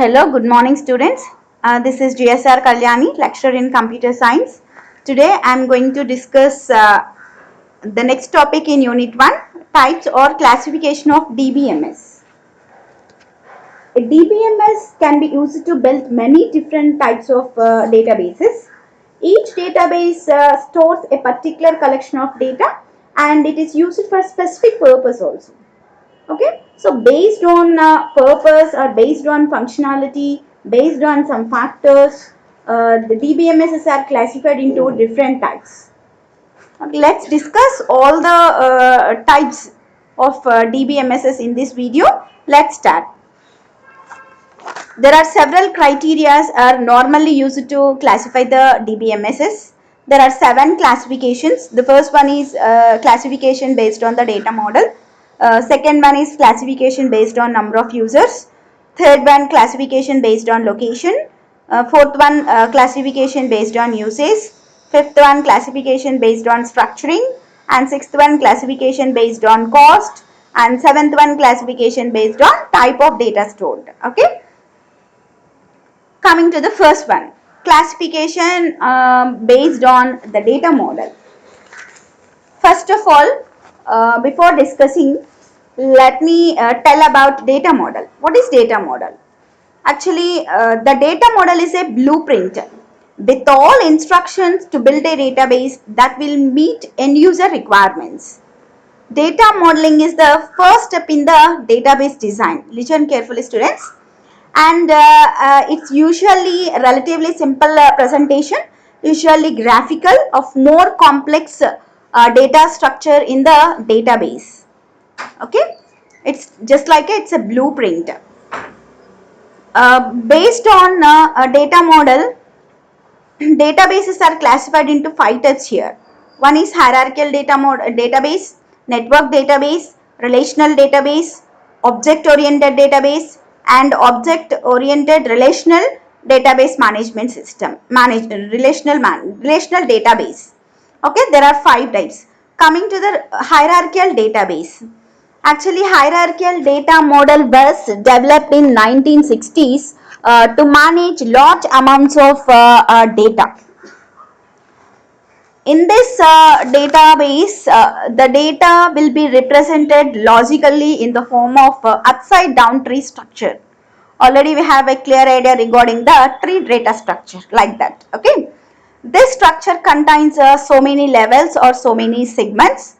Hello, good morning students. This is GSR Kalyani, lecturer in computer science. Today I am going to discuss the next topic in unit 1, types or classification of DBMS. A DBMS can be used to build many different types of databases. Each database stores a particular collection of data and it is used for specific purpose also. Okay, so based on purpose or based on functionality, based on some factors, the DBMSs are classified into different types. Okay, let's discuss all the types of DBMSs in this video. Let's start. There are several criteria are normally used to classify the DBMSs. There are 7 classifications. The first one is classification based on the data model. Second one is classification based on number of users. Third one, classification based on location. Fourth one, classification based on usage. Fifth one, classification based on structuring. And sixth one, classification based on cost. And seventh one, classification based on type of data stored. Okay. Coming to the first one, classification based on the data model. First of all, before discussing, let me tell about data model. What is data model? Actually, the data model is a blueprint with all instructions to build a database that will meet end user requirements. Data modeling is the first step in the database design. Listen carefully, students. And it's usually relatively simple presentation, usually graphical of more complex data structure in the database. Okay, it's just like it's a blueprint. Based on a data model, databases are classified into 5 types here. One is hierarchical database, network database, relational database, object-oriented database, and object-oriented relational database management system. Relational database. Okay, there are 5 types. Coming to the hierarchical database. Actually, hierarchical data model was developed in 1960s to manage large amounts of data. In this database, the data will be represented logically in the form of upside down tree structure. Already we have a clear idea regarding the tree data structure like that. Okay, this structure contains so many levels or so many segments.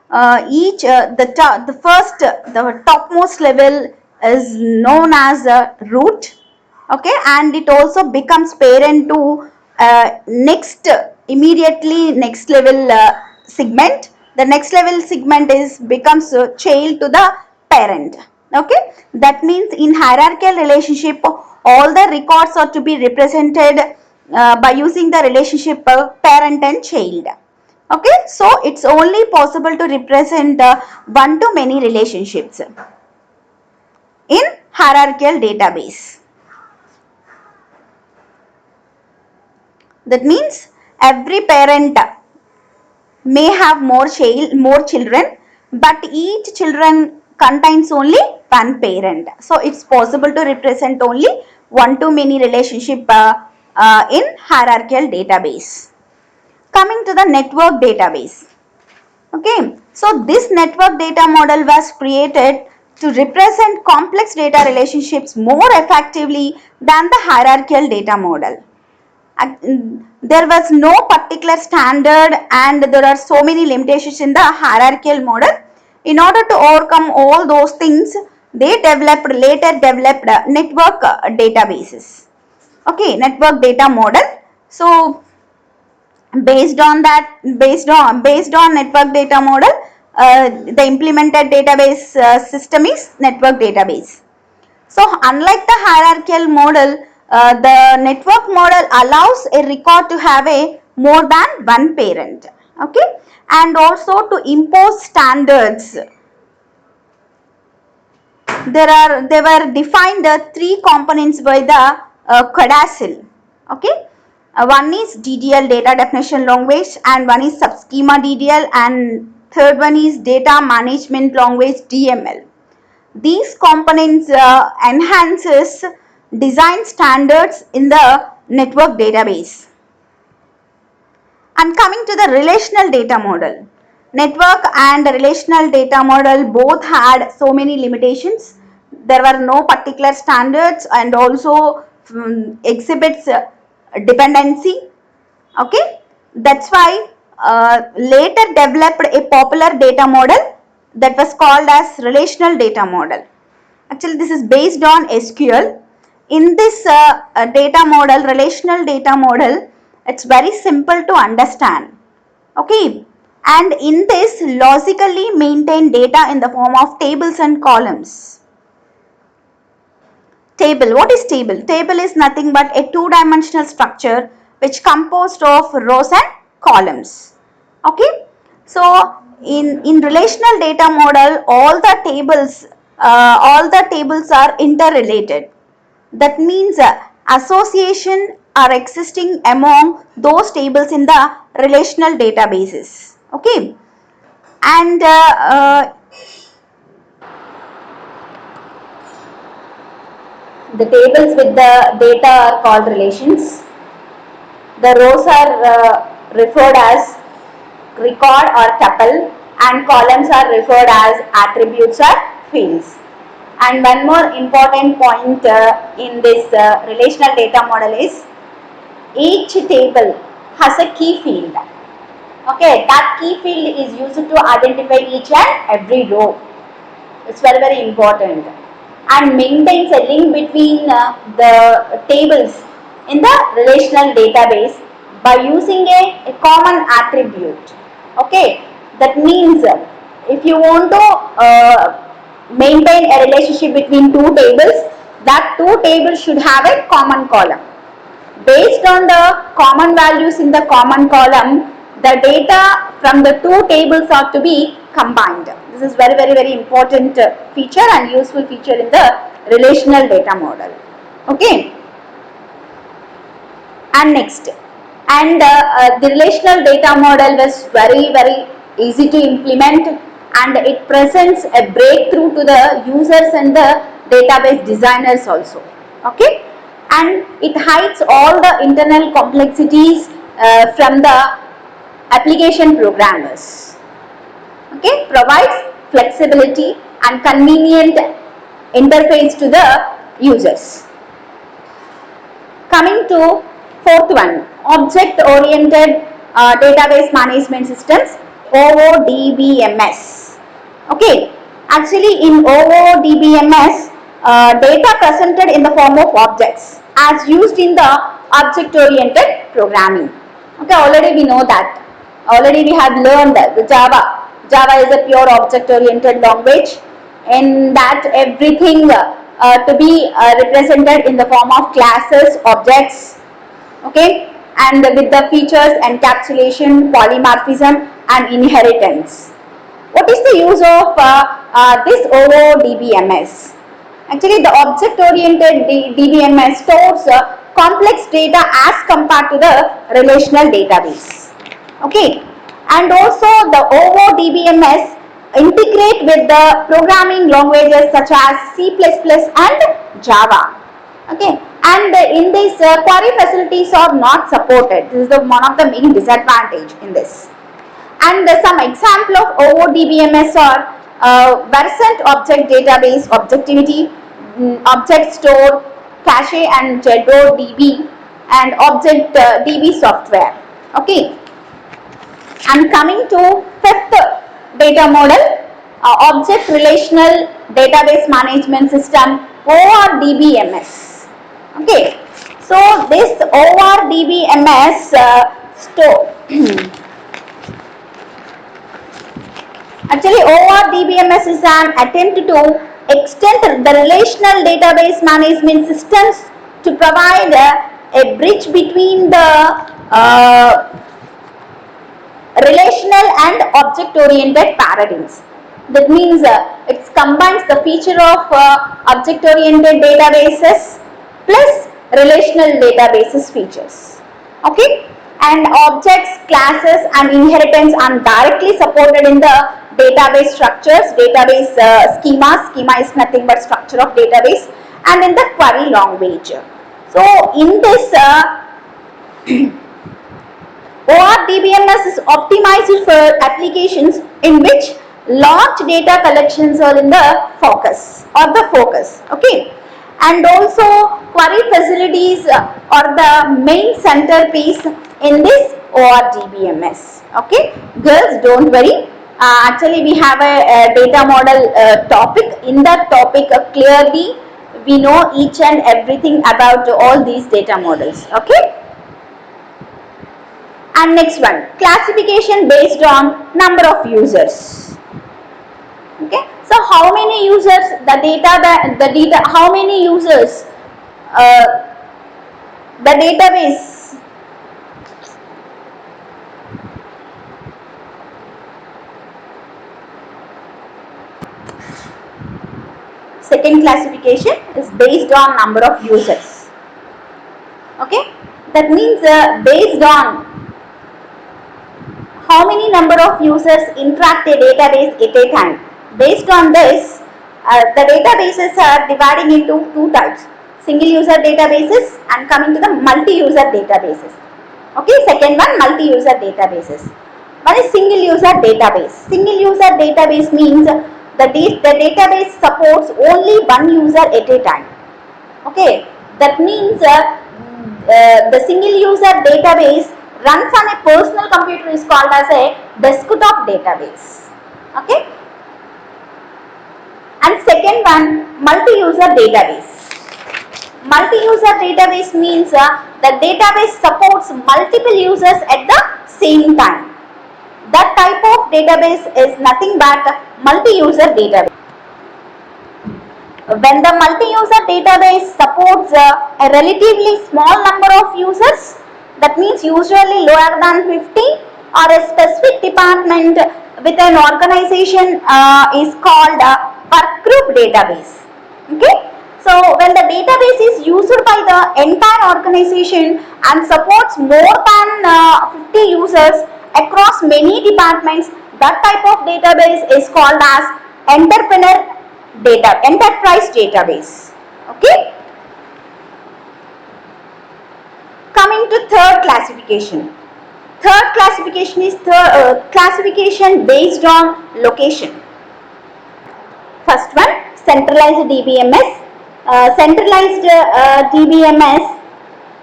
The topmost level is known as root. Okay, and it also becomes parent to immediately next level segment. The next level segment becomes child to the parent. Okay, that means in hierarchical relationship, all the records are to be represented by using the relationship parent and child. Okay, so it's only possible to represent one to many relationships in hierarchical database. That means every parent may have more children, but each children contains only one parent. So it's possible to represent only one to many relationship in hierarchical database. Coming to the network database. Okay, so this network data model was created to represent complex data relationships more effectively than the hierarchical data model. There was no particular standard and there are so many limitations in the hierarchical model. In order to overcome all those things, they later developed network databases. Okay, network data model. So based on network data model, the implemented database system is network database. So unlike the hierarchical model, the network model allows a record to have a more than one parent. Okay, and also to impose standards. They were defined 3 components by the CODASIL. Okay, one is DDL, data definition language, and one is subschema DDL, and third one is data management language DML. These components enhances design standards in the network database. And coming to the relational data model. Network and relational data model both had so many limitations. There were no particular standards and also exhibits dependency. Okay, that's why later developed a popular data model that was called as relational data model. Actually, this is based on SQL. In this data model, relational data model, it's very simple to understand. Okay, and in this logically maintain data in the form of tables and columns. Table, what is table? Table is nothing but a two-dimensional structure which composed of rows and columns. Okay, so in relational data model, all the tables are interrelated. That means association are existing among those tables in the relational databases. Okay, and the tables with the data are called relations. The rows are referred as record or tuple, and columns are referred as attributes or fields. And one more important point in this relational data model is each table has a key field. Okay, that key field is used to identify each and every row. It's very, very important, and maintains a link between the tables in the relational database by using a common attribute. Okay, that means if you want to maintain a relationship between two tables, that two tables should have a common column. Based on the common values in the common column, the data from the two tables are to be combined. This is very, very, very important feature and useful feature in the relational data model. Okay. And next, and the relational data model was very, very easy to implement, and it presents a breakthrough to the users and the database designers also. Okay, and it hides all the internal complexities from the application programmers. Okay, provides flexibility and convenient interface to the users. Coming to fourth one, object oriented database management systems, OODBMS. Okay, actually in OODBMS, data presented in the form of objects as used in the object oriented programming. Okay, already we know that. Already we have learned that the Java is a pure object oriented language, in that everything to be represented in the form of classes, objects. Okay, and with the features encapsulation, polymorphism and inheritance. What is the use of this OODBMS? Actually, the object oriented DBMS stores complex data as compared to the relational database. Okay, and also the OODBMS integrate with the programming languages such as C++ and Java. Okay, and in this query facilities are not supported. This is one of the main disadvantage in this. And some example of OODBMS are Versant Object Database, Objectivity, Object Store, Cache and Jedro DB, and Object DB software. Okay, and coming to fifth data model, Object Relational Database Management System, ORDBMS. Okay, so this ORDBMS store actually ORDBMS is an attempt to extend the relational database management systems to provide a bridge between the relational and object oriented paradigms. That means it combines the feature of object oriented databases plus relational databases features. Okay, and objects, classes and inheritance are directly supported in the database structures, database schema. Schema is nothing but structure of database, and in the query language. So in this ORDBMS is optimized for applications in which large data collections are in the focus okay, and also query facilities are the main centerpiece in this ORDBMS. Okay, girls, don't worry. Actually, we have a data model topic. In that topic, clearly we know each and everything about all these data models. Okay. And next one, classification based on number of users. Okay, so how many users how many users the database second classification is based on number of users. Okay, that means based on how many number of users interact a database at a time. Based on this, the databases are dividing into two types, single user databases and coming to the multi-user databases. Okay, second one, multi-user databases. One is single user database. Single user database means the database supports only one user at a time. Okay, that means the single user database runs on a personal computer is called as a desktop database. Okay, and second one, multi-user database. Multi-user database means the database supports multiple users at the same time. That type of database is nothing but multi-user database. When the multi-user database supports a relatively small number of users, that means usually lower than 50, or a specific department with an organization is called a work group database. Okay, so when the database is used by the entire organization and supports more than 50 users across many departments, that type of database is called as enterprise database. Okay, coming to third classification. Third classification is classification based on location. First one, centralized DBMS. Centralized DBMS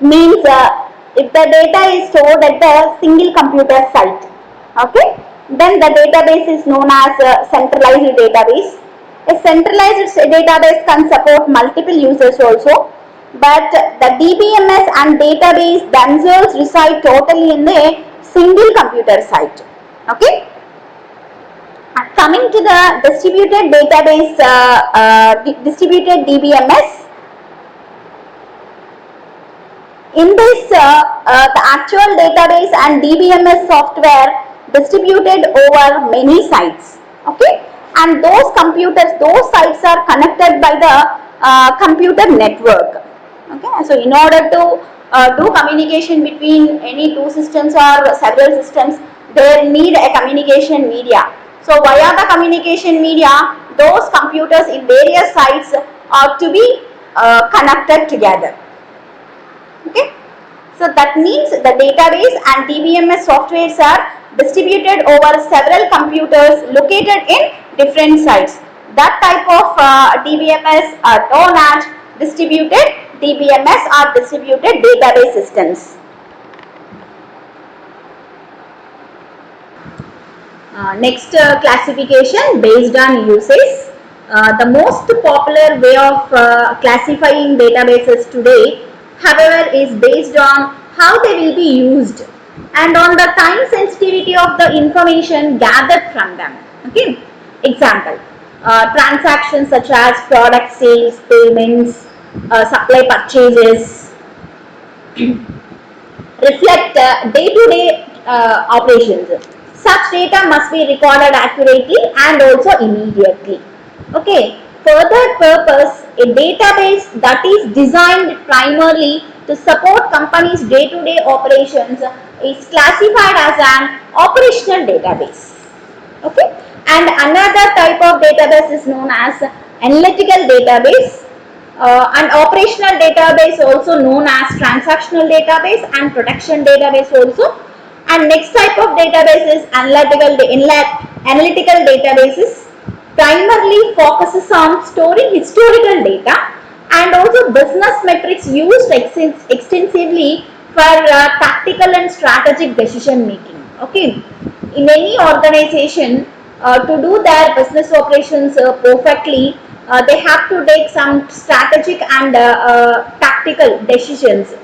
means if the data is stored at the single computer site, okay, then the database is known as a centralized database. A centralized database can support multiple users also, but the DBMS and database themselves reside totally in the single computer site. Okay. Coming to the distributed database, distributed DBMS. In this, the actual database and DBMS software distributed over many sites. Okay, and those sites are connected by the computer network. Okay, so in order to do communication between any two systems or several systems, they need a communication media. So via the communication media, those computers in various sites are to be connected together. Okay, so that means the database and DBMS softwares are distributed over several computers located in different sites. That type of DBMS are known as distributed DBMS or distributed database systems. Next classification based on usage. The most popular way of classifying databases today, however, is based on how they will be used and on the time sensitivity of the information gathered from them. Okay, example, transactions such as product sales, payments, supply purchases reflect day-to-day operations. Such data must be recorded accurately and also immediately. Okay, for that purpose, a database that is designed primarily to support companies' day-to-day operations is classified as an operational database. Okay, and another type of database is known as analytical database. An operational database also known as transactional database and protection database also. And next type of database is analytical databases, primarily focuses on storing historical data and also business metrics used extensively for tactical and strategic decision making. Okay, in any organization, to do their business operations perfectly, they have to take some strategic and tactical decisions.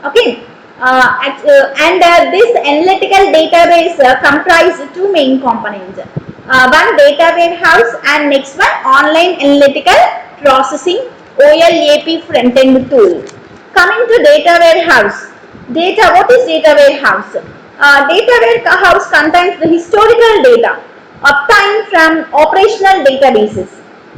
Okay, this analytical database comprise two main components. One data warehouse and next one online analytical processing OLAP front end tool. Coming to data warehouse. What is data warehouse? Data warehouse contains the historical data obtained from operational databases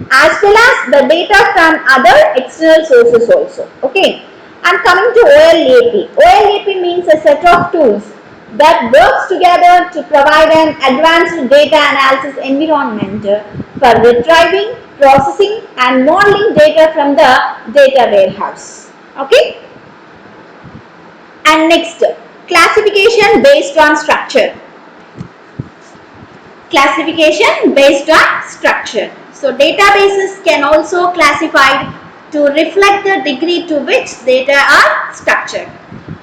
as well as the data from other external sources also. Okay. And coming to OLAP. OLAP means a set of tools that works together to provide an advanced data analysis environment for retrieving, processing and modeling data from the data warehouse. Okay. And next, classification based on structure. Classification based on structure. So databases can also classified to reflect the degree to which data are structured.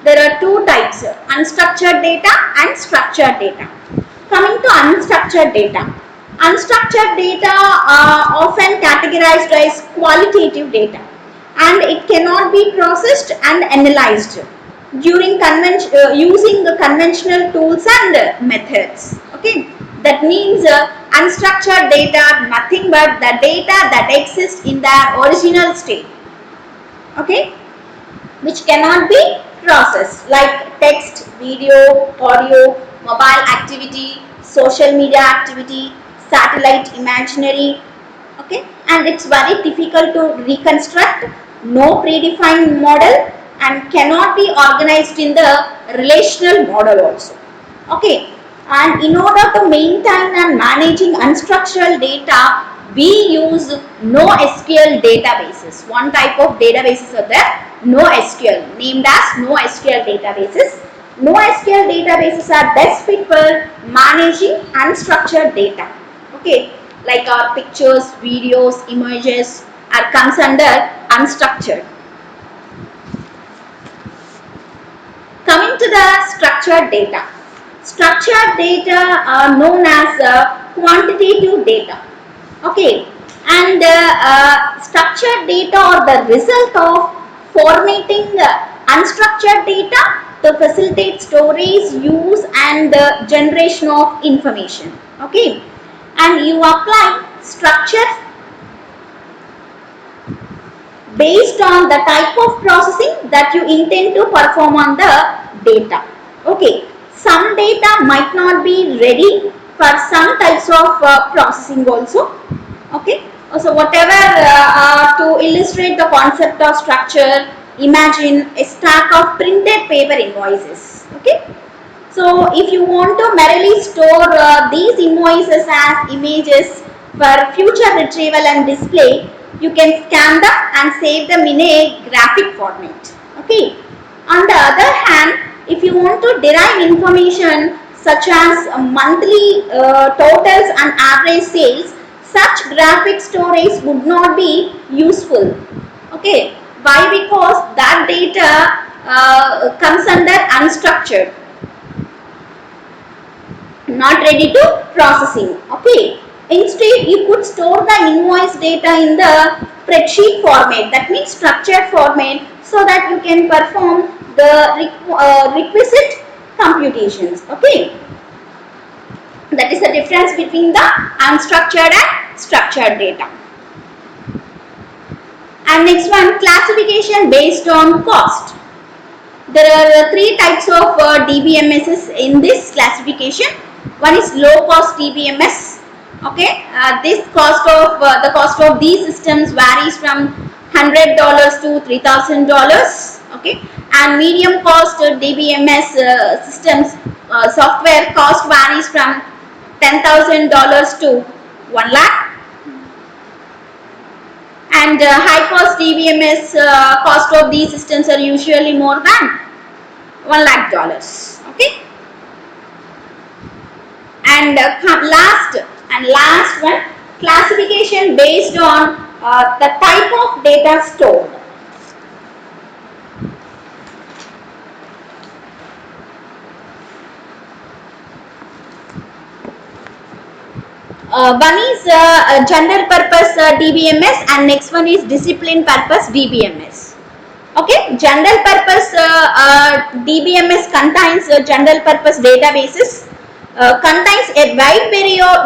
There are two types, unstructured data and structured data. Coming to unstructured data. Unstructured data are often categorized as qualitative data and it cannot be processed and analyzed during using the conventional tools and methods. Okay, that means unstructured data are nothing but the data that exists in their original state. Okay, which cannot be processed like text, video, audio, mobile activity, social media activity, satellite imagery. Okay, and it's very difficult to reconstruct, no predefined model and cannot be organized in the relational model also. Okay, and in order to maintain and managing unstructured data, we use NoSQL databases. One type of databases are there, NoSQL, named as NoSQL databases. NoSQL databases are best fit for managing unstructured data. Okay, like our pictures, videos, images are comes under unstructured. Coming to the structured data. Structured data are known as quantitative data. Okay, and structured data are the result of formatting unstructured data to facilitate storage, use and generation of information. Okay, and you apply structure based on the type of processing that you intend to perform on the data. Okay, some data might not be ready for some types of processing also. Okay, so whatever to illustrate the concept of structure, imagine a stack of printed paper invoices. Okay, so if you want to merely store these invoices as images for future retrieval and display, you can scan them and save them in a graphic format. Okay. On the other hand, if you want to derive information such as monthly totals and average sales, such graphic storage would not be useful. Okay. Why? Because that data comes under unstructured, not ready to processing. Okay, instead you could store the invoice data in the spreadsheet format, that means structured format, so that you can perform the requisite computations. Okay, that is the difference between the unstructured and structured data. And next one, classification based on cost. There are three types of DBMSs in this classification. One is low cost DBMS. Okay, this cost of the cost of these systems varies from $100 to $3,000. Okay, and medium cost DBMS systems software cost varies from $10,000 to 1 lakh. and high cost DBMS cost of these systems are usually more than $1 lakh. Okay, and last one, classification based on the type of data stored. One is general purpose DBMS and next one is discipline purpose DBMS. Okay, general purpose DBMS contains general purpose databases, contains a wide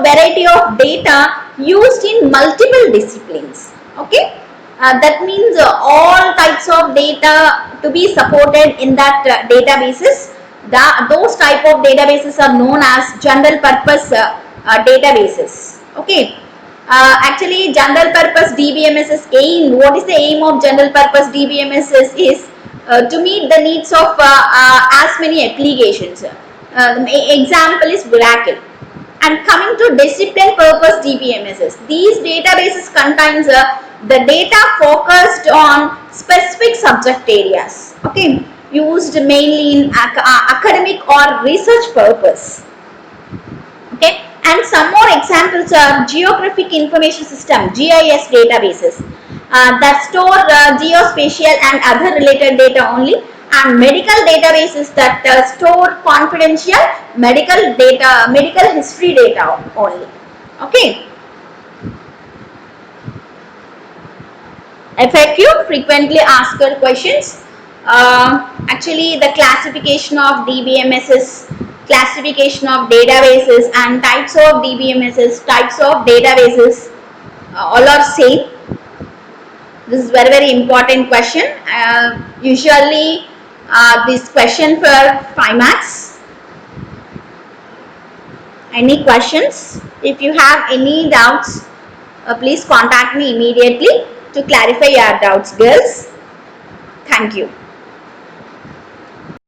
variety of data used in multiple disciplines. Okay, that means all types of data to be supported in that databases. Those type of databases are known as general purpose databases. Okay. Actually, general purpose DBMS's aim, what is the aim of general purpose DBMS is to meet the needs of as many applications. Example is Oracle. And coming to discipline purpose DBMSs, these databases contains the data focused on specific subject areas. Okay, used mainly in academic or research purpose. Okay, and some more examples are geographic information system GIS databases that store geospatial and other related data only, and medical databases that store confidential medical history data only. Okay, FAQ, frequently asked questions. Actually, the classification of DBMSs, classification of databases and types of DBMSs, types of databases, all are same. This is very important question. Usually this question for 5 marks. Any questions? If you have any doubts, please contact me immediately to clarify your doubts, girls. Thank you.